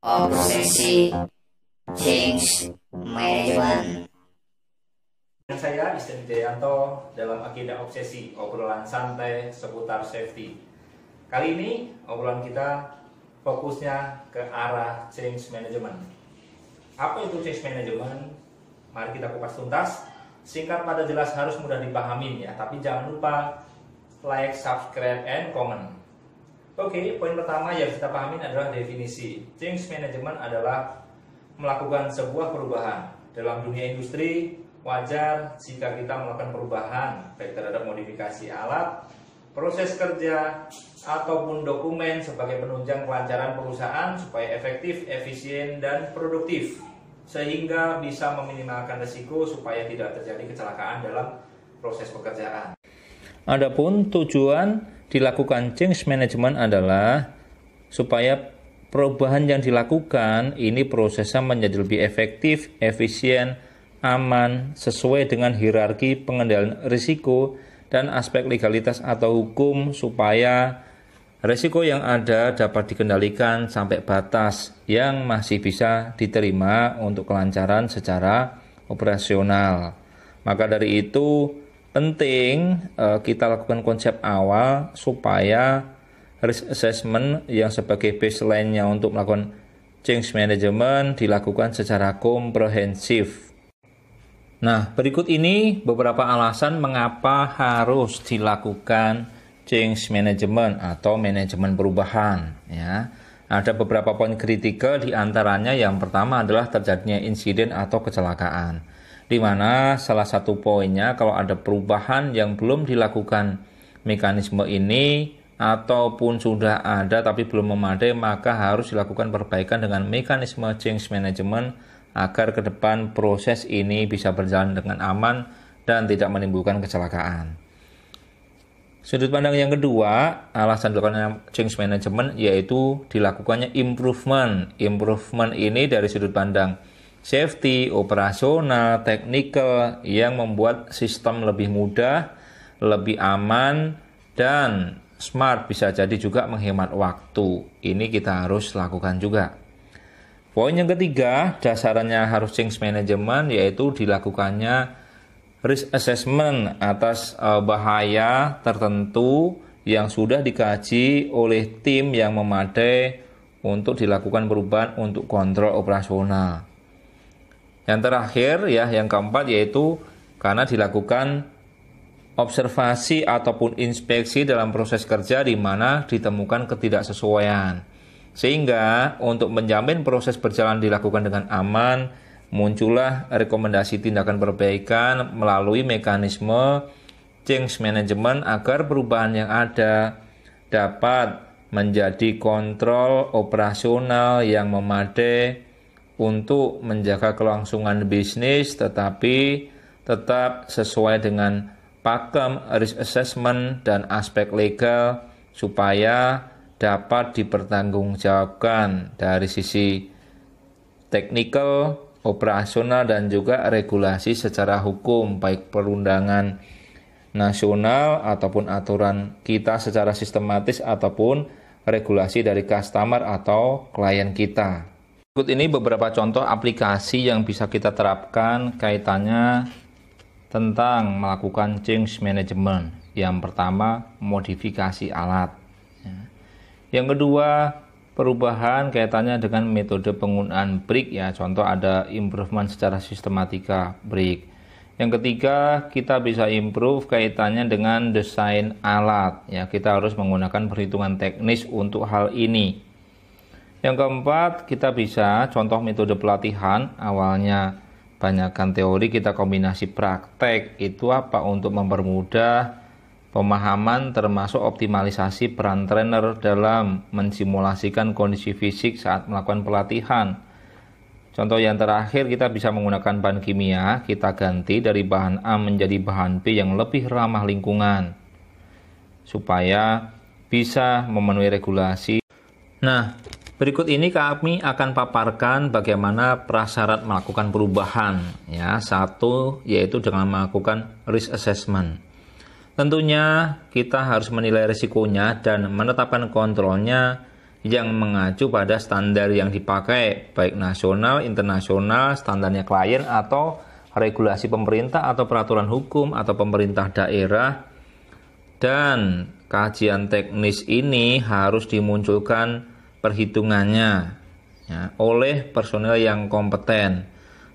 Obsesi Change Management. Dengan saya Isten Jayanto dalam Agenda Obsesi, obrolan santai seputar safety. Kali ini obrolan kita fokusnya ke arah change management. Apa itu change management? Mari kita kupas tuntas. Singkat pada jelas, harus mudah dipahamin ya, tapi jangan lupa like, subscribe, and comment. Oke, poin pertama yang kita pahamin adalah definisi. Change management adalah melakukan sebuah perubahan. Dalam dunia industri, wajar jika kita melakukan perubahan baik terhadap modifikasi alat, proses kerja, ataupun dokumen sebagai penunjang kelancaran perusahaan supaya efektif, efisien, dan produktif, sehingga bisa meminimalkan risiko supaya tidak terjadi kecelakaan dalam proses pekerjaan. Adapun tujuan dilakukan change management adalah supaya perubahan yang dilakukan ini prosesnya menjadi lebih efektif, efisien, aman, sesuai dengan hierarki pengendalian risiko dan aspek legalitas atau hukum, supaya risiko yang ada dapat dikendalikan sampai batas yang masih bisa diterima untuk kelancaran secara operasional. Maka dari itu penting kita lakukan konsep awal supaya risk assessment yang sebagai baseline-nya untuk melakukan change management dilakukan secara komprehensif. Nah, berikut ini beberapa alasan mengapa harus dilakukan change management atau manajemen perubahan ya. Ada beberapa poin kritikal, di antaranya yang pertama adalah terjadinya insiden atau kecelakaan, di mana salah satu poinnya kalau ada perubahan yang belum dilakukan mekanisme ini ataupun sudah ada tapi belum memadai, maka harus dilakukan perbaikan dengan mekanisme change management agar ke depan proses ini bisa berjalan dengan aman dan tidak menimbulkan kecelakaan. Sudut pandang yang kedua, alasan dilakukan change management yaitu dilakukannya improvement. Improvement ini dari sudut pandang safety, operasional, teknikal, yang membuat sistem lebih mudah, lebih aman, dan smart, bisa jadi juga menghemat waktu. Ini kita harus lakukan juga. Poin yang ketiga, dasarnya harus change management, yaitu dilakukannya risk assessment atas bahaya tertentu yang sudah dikaji oleh tim yang memadai untuk dilakukan perubahan untuk kontrol operasional. Yang terakhir ya, yang keempat, yaitu karena dilakukan observasi ataupun inspeksi dalam proses kerja di mana ditemukan ketidaksesuaian. Sehingga untuk menjamin proses berjalan dilakukan dengan aman, muncullah rekomendasi tindakan perbaikan melalui mekanisme change management agar perubahan yang ada dapat menjadi kontrol operasional yang memadai untuk menjaga kelangsungan bisnis, tetapi tetap sesuai dengan pakem risk assessment dan aspek legal supaya dapat dipertanggungjawabkan dari sisi teknikal, operasional, dan juga regulasi secara hukum, baik perundangan nasional ataupun aturan kita secara sistematis ataupun regulasi dari customer atau klien kita. Berikut ini beberapa contoh aplikasi yang bisa kita terapkan kaitannya tentang melakukan change management. Yang pertama, modifikasi alat. Yang kedua, perubahan kaitannya dengan metode penggunaan BRIC ya. Contoh ada improvement secara sistematika BRIC. Yang ketiga, kita bisa improve kaitannya dengan desain alat ya. Kita harus menggunakan perhitungan teknis untuk hal ini. Yang keempat, kita bisa contoh metode pelatihan, awalnya banyakkan teori, kita kombinasi praktek. Itu apa? Untuk mempermudah pemahaman termasuk optimalisasi peran trainer dalam mensimulasikan kondisi fisik saat melakukan pelatihan. Contoh yang terakhir, kita bisa menggunakan bahan kimia, kita ganti dari bahan A menjadi bahan B yang lebih ramah lingkungan supaya bisa memenuhi regulasi. Nah, berikut ini kami akan paparkan bagaimana prasyarat melakukan perubahan ya. Satu, yaitu dengan melakukan risk assessment. Tentunya kita harus menilai risikonya dan menetapkan kontrolnya yang mengacu pada standar yang dipakai, baik nasional, internasional, standarnya klien, atau regulasi pemerintah atau peraturan hukum atau pemerintah daerah. Dan kajian teknis ini harus dimunculkan perhitungannya ya, oleh personel yang kompeten.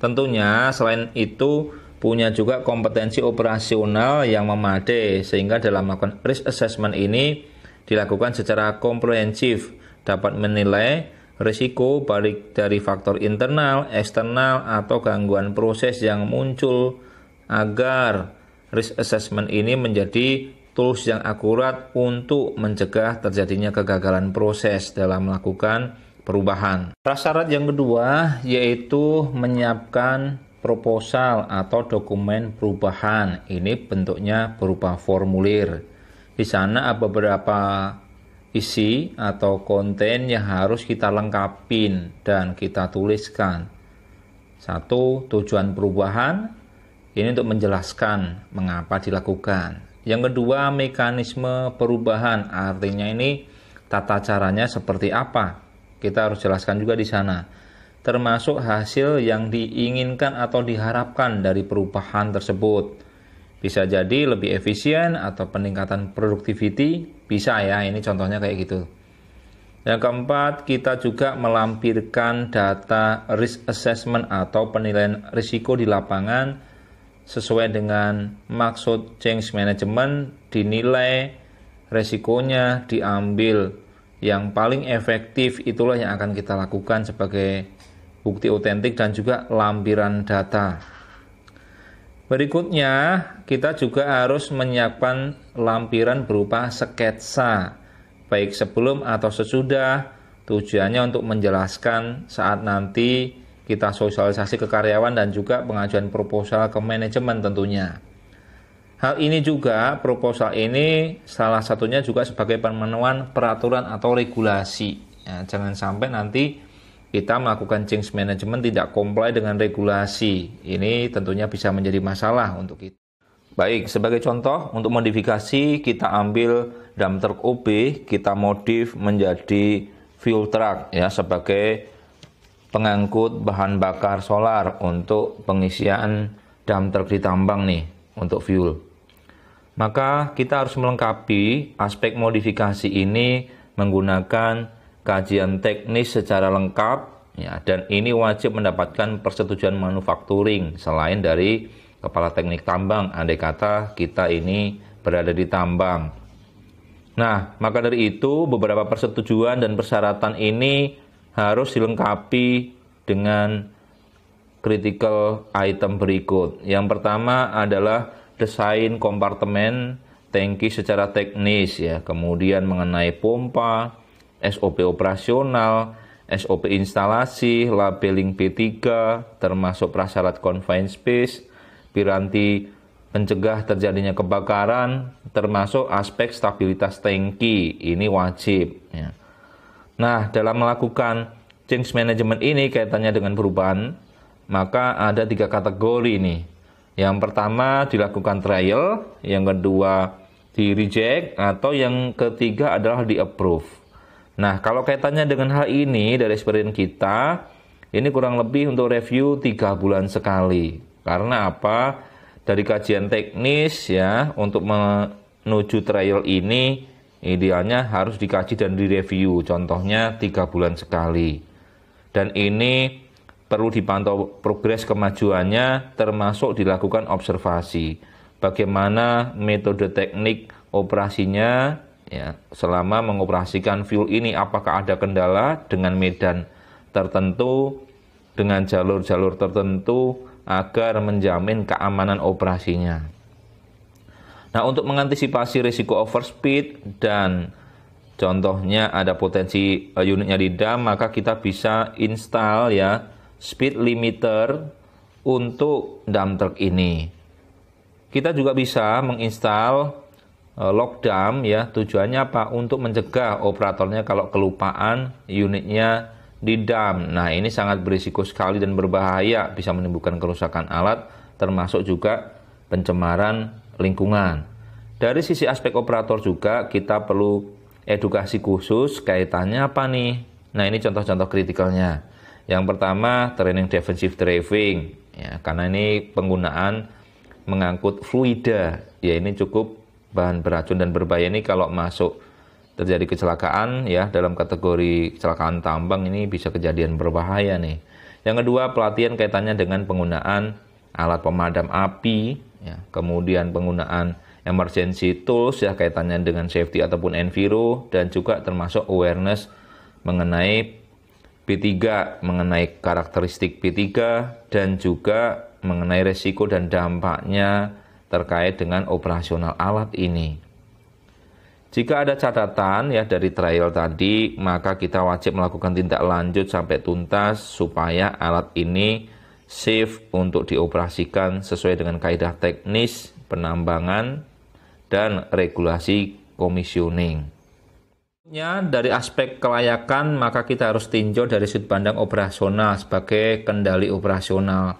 Tentunya selain itu punya juga kompetensi operasional yang memadai, sehingga dalam melakukan risk assessment ini dilakukan secara komprehensif, dapat menilai risiko baik dari faktor internal, eksternal, atau gangguan proses yang muncul, agar risk assessment ini menjadi tools yang akurat untuk mencegah terjadinya kegagalan proses dalam melakukan perubahan. Prasyarat yang kedua yaitu menyiapkan proposal atau dokumen perubahan. Ini bentuknya berupa formulir. Di sana ada beberapa isi atau konten yang harus kita lengkapin dan kita tuliskan. Satu, tujuan perubahan. Ini untuk menjelaskan mengapa dilakukan. Yang kedua, mekanisme perubahan. Artinya ini tata caranya seperti apa. Kita harus jelaskan juga di sana. Termasuk hasil yang diinginkan atau diharapkan dari perubahan tersebut. Bisa jadi lebih efisien atau peningkatan productivity, bisa ya, ini contohnya kayak gitu. Yang keempat, kita juga melampirkan data risk assessment atau penilaian risiko di lapangan sesuai dengan maksud change management, dinilai risikonya, diambil yang paling efektif, itulah yang akan kita lakukan sebagai bukti otentik dan juga lampiran data. Berikutnya, kita juga harus menyiapkan lampiran berupa sketsa, baik sebelum atau sesudah, tujuannya untuk menjelaskan saat nanti kita sosialisasi ke karyawan dan juga pengajuan proposal ke manajemen tentunya. Hal ini juga, proposal ini salah satunya juga sebagai pemenuhan peraturan atau regulasi. Ya, jangan sampai nanti kita melakukan change management tidak comply dengan regulasi. Ini tentunya bisa menjadi masalah untuk kita. Baik, sebagai contoh untuk modifikasi, kita ambil dump truck OB, kita modif menjadi fuel truck ya, sebagai pengangkut bahan bakar solar untuk pengisian dump truck di tambang nih untuk fuel. Maka kita harus melengkapi aspek modifikasi ini menggunakan kajian teknis secara lengkap ya, dan ini wajib mendapatkan persetujuan manufacturing selain dari kepala teknik tambang, andai kata kita ini berada di tambang. Nah, maka dari itu beberapa persetujuan dan persyaratan ini harus dilengkapi dengan critical item berikut. Yang pertama adalah desain kompartemen tangki secara teknis ya, kemudian mengenai pompa, SOP operasional, SOP instalasi, labeling B3, termasuk prasyarat confined space, piranti pencegah terjadinya kebakaran, termasuk aspek stabilitas tangki, ini wajib. Ya. Nah, dalam melakukan change management ini kaitannya dengan perubahan, maka ada 3 kategori nih. Yang pertama dilakukan trial, yang kedua di reject, atau yang ketiga adalah di approve. Nah, kalau kaitannya dengan hal ini dari experience kita, ini kurang lebih untuk review 3 bulan sekali. Karena apa? Dari kajian teknis ya, untuk menuju trial ini idealnya harus dikaji dan direview. Contohnya 3 bulan sekali. Dan ini perlu dipantau progres kemajuannya, termasuk dilakukan observasi. Bagaimana metode teknik operasinya ya, selama mengoperasikan fuel ini, apakah ada kendala dengan medan tertentu, dengan jalur-jalur tertentu, agar menjamin keamanan operasinya. Nah, untuk mengantisipasi risiko overspeed dan contohnya ada potensi unitnya di dam, maka kita bisa install ya speed limiter untuk dump truck ini. Kita juga bisa menginstal lockdown ya, tujuannya apa? Untuk mencegah operatornya kalau kelupaan unitnya di dam. Nah, ini sangat berisiko sekali dan berbahaya, bisa menimbulkan kerusakan alat, termasuk juga pencemaran lingkungan. Dari sisi aspek operator juga kita perlu edukasi khusus kaitannya apa nih? Nah, ini contoh-contoh kritikalnya. Yang pertama, training defensive driving, ya, karena ini penggunaan mengangkut fluida, ya ini cukup bahan beracun dan berbahaya. Ini kalau masuk terjadi kecelakaan, ya dalam kategori kecelakaan tambang ini bisa kejadian berbahaya nih. Yang kedua, pelatihan kaitannya dengan penggunaan alat pemadam api, ya, kemudian penggunaan emergency tools, ya kaitannya dengan safety ataupun enviro, dan juga termasuk awareness mengenai P3, mengenai karakteristik P3, dan juga mengenai resiko dan dampaknya terkait dengan operasional alat ini. Jika ada catatan ya dari trial tadi, maka kita wajib melakukan tindak lanjut sampai tuntas supaya alat ini safe untuk dioperasikan sesuai dengan kaidah teknis penambangan dan regulasi komisioning. Dari aspek kelayakan, maka kita harus tinjau dari sudut pandang operasional sebagai kendali operasional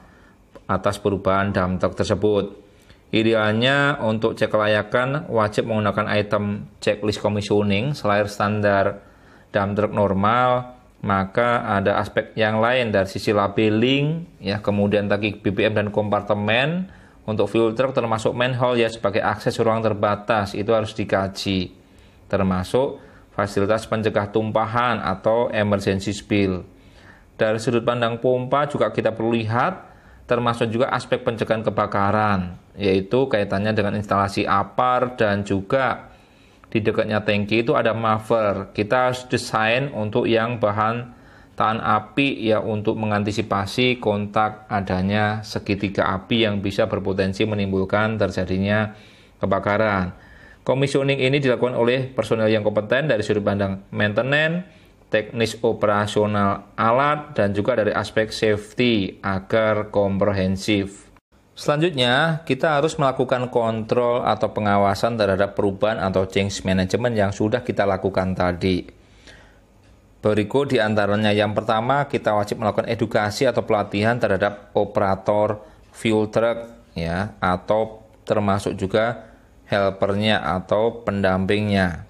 atas perubahan dump truck tersebut. Idealnya untuk cek kelayakan wajib menggunakan item checklist commissioning. Selain standar dump truck normal, maka ada aspek yang lain dari sisi labeling, ya, kemudian tangki BBM dan kompartemen. Untuk fuel truck termasuk manhole, ya, sebagai akses ruang terbatas itu harus dikaji, termasuk fasilitas pencegah tumpahan atau emergency spill. Dari sudut pandang pompa juga kita perlu lihat, termasuk juga aspek pencegahan kebakaran, yaitu kaitannya dengan instalasi APAR dan juga di dekatnya tangki itu ada muffler. Kita harus desain untuk yang bahan tahan api, ya, untuk mengantisipasi kontak adanya segitiga api yang bisa berpotensi menimbulkan terjadinya kebakaran. Commissioning ini dilakukan oleh personel yang kompeten dari sudut pandang maintenance, teknis operasional alat, dan juga dari aspek safety agar komprehensif. Selanjutnya, kita harus melakukan kontrol atau pengawasan terhadap perubahan atau change management yang sudah kita lakukan tadi. Berikut diantaranya. Yang pertama, kita wajib melakukan edukasi atau pelatihan terhadap operator fuel truck, ya, atau termasuk juga helpernya atau pendampingnya.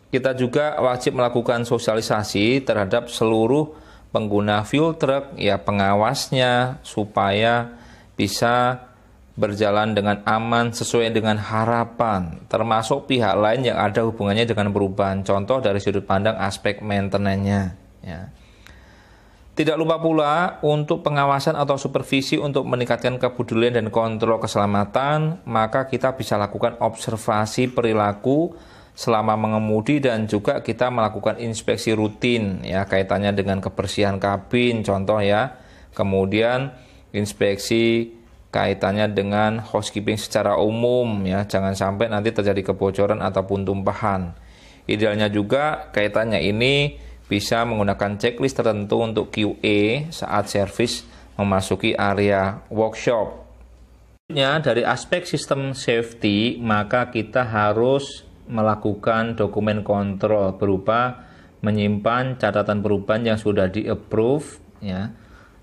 Kita juga wajib melakukan sosialisasi terhadap seluruh pengguna fuel truck, ya, pengawasnya, supaya bisa berjalan dengan aman sesuai dengan harapan, termasuk pihak lain yang ada hubungannya dengan perubahan. Contoh dari sudut pandang aspek maintenance-nya, ya. Tidak lupa pula untuk pengawasan atau supervisi untuk meningkatkan kepedulian dan kontrol keselamatan, maka kita bisa lakukan observasi perilaku selama mengemudi dan juga kita melakukan inspeksi rutin, ya, kaitannya dengan kebersihan kabin contoh, ya. Kemudian inspeksi kaitannya dengan housekeeping secara umum, ya, jangan sampai nanti terjadi kebocoran ataupun tumpahan. Idealnya juga kaitannya ini bisa menggunakan checklist tertentu untuk QA saat servis memasuki area workshop. Dari aspek sistem safety, maka kita harus melakukan dokumen kontrol berupa menyimpan catatan perubahan yang sudah di-approve, ya.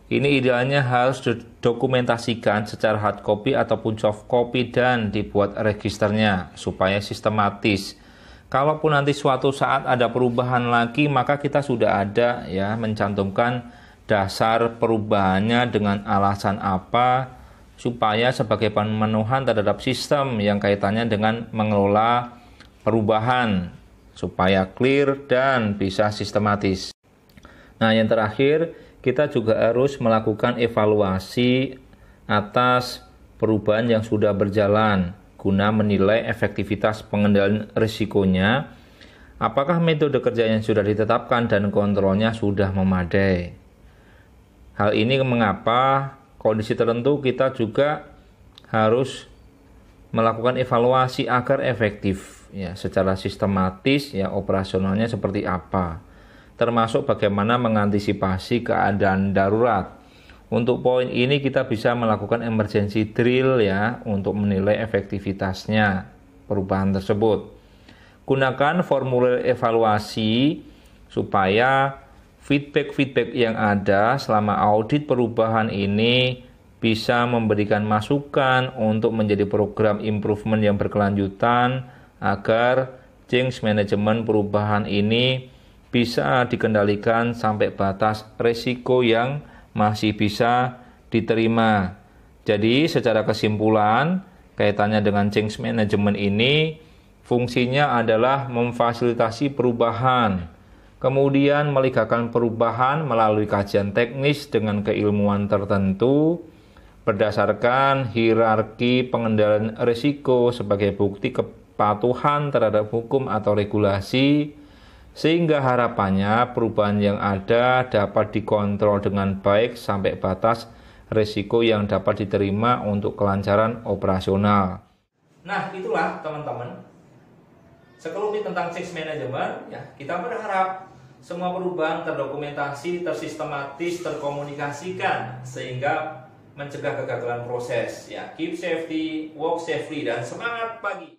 Ini idealnya harus didokumentasikan secara hard copy ataupun soft copy dan dibuat registernya supaya sistematis. Kalaupun nanti suatu saat ada perubahan lagi, maka kita sudah ada, ya, mencantumkan dasar perubahannya dengan alasan apa, supaya sebagai pemenuhan terhadap sistem yang kaitannya dengan mengelola perubahan supaya clear dan bisa sistematis. Nah, yang terakhir, kita juga harus melakukan evaluasi atas perubahan yang sudah berjalan guna menilai efektivitas pengendalian risikonya, apakah metode kerja yang sudah ditetapkan dan kontrolnya sudah memadai. Hal ini mengapa kondisi tertentu kita juga harus melakukan evaluasi agar efektif, ya, secara sistematis, ya, operasionalnya seperti apa, termasuk bagaimana mengantisipasi keadaan darurat. Untuk poin ini kita bisa melakukan emergency drill, ya, untuk menilai efektivitasnya perubahan tersebut. Gunakan formulir evaluasi supaya feedback yang ada selama audit perubahan ini bisa memberikan masukan untuk menjadi program improvement yang berkelanjutan agar change management perubahan ini bisa dikendalikan sampai batas risiko yang masih bisa diterima. Jadi secara kesimpulan, kaitannya dengan change management ini, fungsinya adalah memfasilitasi perubahan, kemudian melegakan perubahan melalui kajian teknis dengan keilmuan tertentu, berdasarkan hierarki pengendalian risiko sebagai bukti kepatuhan terhadap hukum atau regulasi, sehingga harapannya perubahan yang ada dapat dikontrol dengan baik sampai batas risiko yang dapat diterima untuk kelancaran operasional. Nah, itulah teman-teman sekelumit tentang change management. Ya, kita berharap semua perubahan terdokumentasi, tersistematis, terkomunikasikan sehingga mencegah kegagalan proses. Ya, keep safety, walk safely, dan semangat pagi.